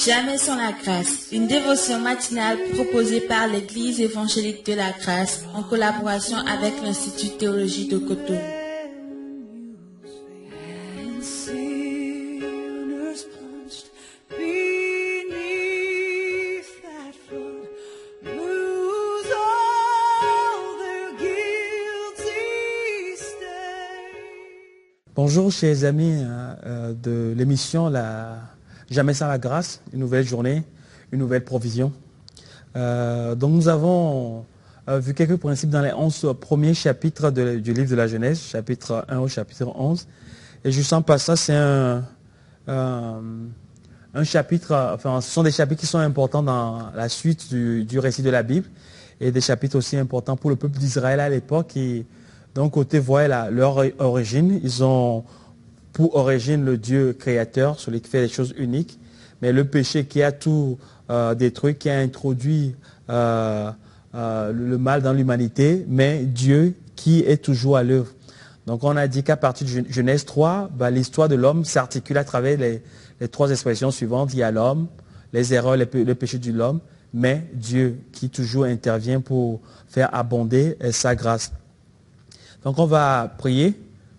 Jamais sans la grâce, une dévotion matinale proposée par l'Église évangélique de la grâce en collaboration avec l'Institut théologie de Cotonou. Bonjour chers amis de l'émission Jamais sans la grâce, une nouvelle journée, une nouvelle provision. Donc nous avons vu quelques principes dans les 11 premiers chapitres du livre de la Genèse, chapitre 1 au chapitre 11. Et juste en passant, c'est un chapitre, enfin ce sont des chapitres qui sont importants dans la suite du récit de la Bible et des chapitres aussi importants pour le peuple d'Israël à l'époque. D'un côté, voyez leur origine. Ils ont pour origine le Dieu créateur, celui qui fait les choses uniques. Mais le péché qui a tout détruit, qui a introduit le mal dans l'humanité, mais Dieu qui est toujours à l'œuvre. Donc on a dit qu'à partir de Genèse 3, l'histoire de l'homme s'articule à travers les trois expressions suivantes. Il y a l'homme, les erreurs, le péché de l'homme, mais Dieu qui toujours intervient pour faire abonder sa grâce. Donc on va prier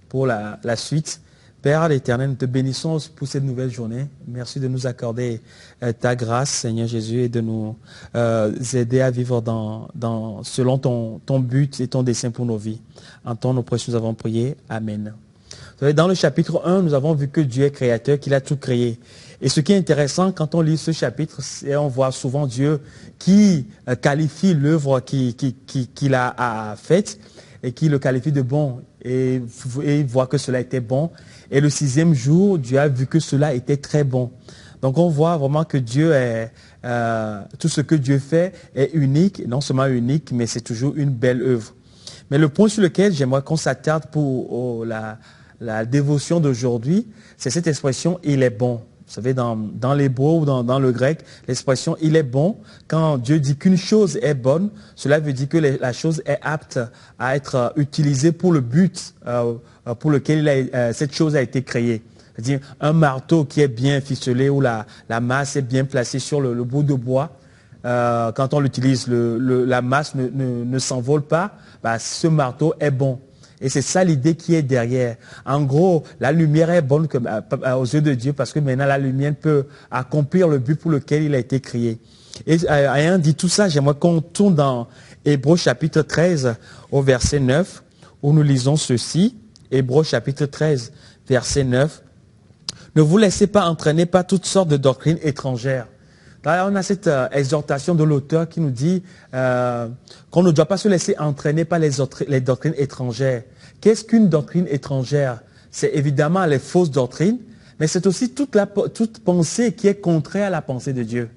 pour la suite. Père l'Éternel, nous te bénissons pour cette nouvelle journée. Merci de nous accorder ta grâce, Seigneur Jésus, et de nous aider à vivre selon ton but et ton dessein pour nos vies. En ton nom précieux, nous avons prié. Amen. Dans le chapitre 1, nous avons vu que Dieu est créateur, qu'il a tout créé. Et ce qui est intéressant, quand on lit ce chapitre, c'est on voit souvent Dieu qui qualifie l'œuvre qu'il a faite et qui le qualifie de bon. Et il voit que cela était bon. Et le 6e jour, Dieu a vu que cela était très bon. Donc on voit vraiment que Dieu tout ce que Dieu fait est unique, non seulement unique, mais c'est toujours une belle œuvre. Mais le point sur lequel j'aimerais qu'on s'attarde pour la dévotion d'aujourd'hui, c'est cette expression « il est bon ». Vous savez, dans l'hébreu ou dans le grec, l'expression « il est bon », quand Dieu dit qu'une chose est bonne, cela veut dire que la chose est apte à être utilisée pour le but pour lequel cette chose a été créée. C'est-à-dire un marteau qui est bien ficelé ou la masse est bien placée sur le bout de bois, quand on l'utilise, la masse ne s'envole pas, ce marteau est bon. Et c'est ça l'idée qui est derrière. En gros, la lumière est bonne aux yeux de Dieu parce que maintenant la lumière peut accomplir le but pour lequel il a été créé. Et ayant dit tout ça, j'aimerais qu'on tourne dans Hébreux chapitre 13 au verset 9 où nous lisons ceci. Hébreux chapitre 13, verset 9. Ne vous laissez pas entraîner par toutes sortes de doctrines étrangères. Là, on a cette exhortation de l'auteur qui nous dit qu'on ne doit pas se laisser entraîner par les doctrines étrangères. Qu'est-ce qu'une doctrine étrangère? C'est évidemment les fausses doctrines, mais c'est aussi toute pensée qui est contraire à la pensée de Dieu.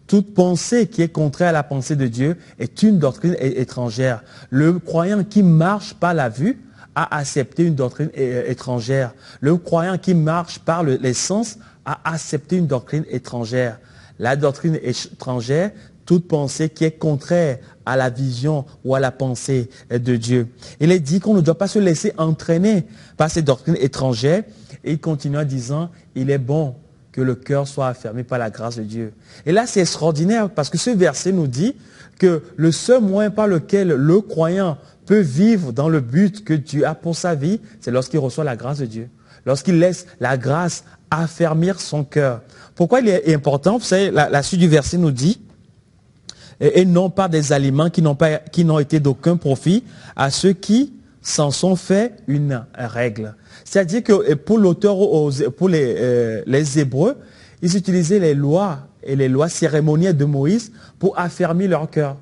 Toute pensée qui est contraire à la pensée de Dieu est une doctrine étrangère. Le croyant qui marche par la vue a accepté une doctrine étrangère. Le croyant qui marche par les sens a accepté une doctrine étrangère. La doctrine étrangère, toute pensée qui est contraire à la vision ou à la pensée de Dieu. Il est dit qu'on ne doit pas se laisser entraîner par ces doctrines étrangères. Et il continue en disant, il est bon que le cœur soit affermi par la grâce de Dieu. Et là, c'est extraordinaire parce que ce verset nous dit que le seul moyen par lequel le croyant peut vivre dans le but que Dieu a pour sa vie, c'est lorsqu'il reçoit la grâce de Dieu. Lorsqu'il laisse la grâce affermir son cœur. Pourquoi il est important? Vous savez, la suite du verset nous dit, et non pas des aliments qui n'ont été d'aucun profit à ceux qui s'en sont fait une règle. C'est-à-dire que pour l'auteur, pour les Hébreux, ils utilisaient les lois et les lois cérémonielles de Moïse pour affermir leur cœur.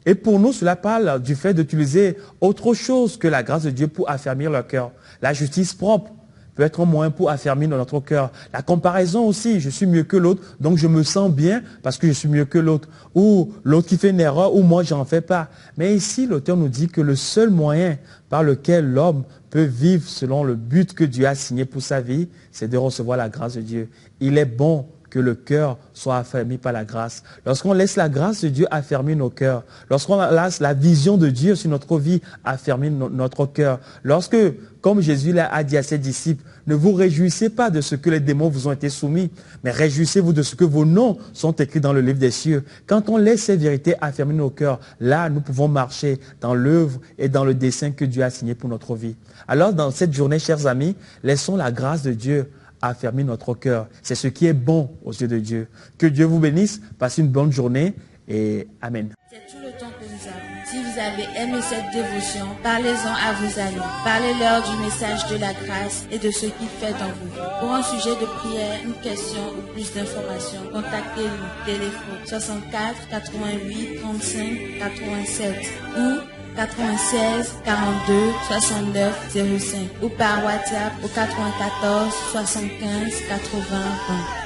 Et pour nous, cela parle du fait d'utiliser autre chose que la grâce de Dieu pour affermir leur cœur. La justice propre peut être un moyen pour affermir dans notre cœur. La comparaison aussi, je suis mieux que l'autre, donc je me sens bien parce que je suis mieux que l'autre. Ou l'autre qui fait une erreur, ou moi j'en fais pas. Mais ici, l'auteur nous dit que le seul moyen par lequel l'homme peut vivre selon le but que Dieu a signé pour sa vie, c'est de recevoir la grâce de Dieu. Il est bon que le cœur soit affermi par la grâce. Lorsqu'on laisse la grâce de Dieu affermir nos cœurs, lorsqu'on laisse la vision de Dieu sur notre vie affermir notre cœur, lorsque, comme Jésus l'a dit à ses disciples, ne vous réjouissez pas de ce que les démons vous ont été soumis, mais réjouissez-vous de ce que vos noms sont écrits dans le livre des cieux. Quand on laisse ces vérités affermir nos cœurs, là, nous pouvons marcher dans l'œuvre et dans le dessein que Dieu a signé pour notre vie. Alors, dans cette journée, chers amis, laissons la grâce de Dieu affermir notre cœur. C'est ce qui est bon aux yeux de Dieu. Que Dieu vous bénisse, passez une bonne journée et Amen. C'est tout le temps que nous avons. Si vous avez aimé cette dévotion, parlez-en à vos amis. Parlez-leur du message de la grâce et de ce qu'il fait en vous. Pour un sujet de prière, une question ou plus d'informations, contactez-nous. Téléphone 64 88 35 87 ou 96 42 69 05 ou par WhatsApp au 94 75 80 20.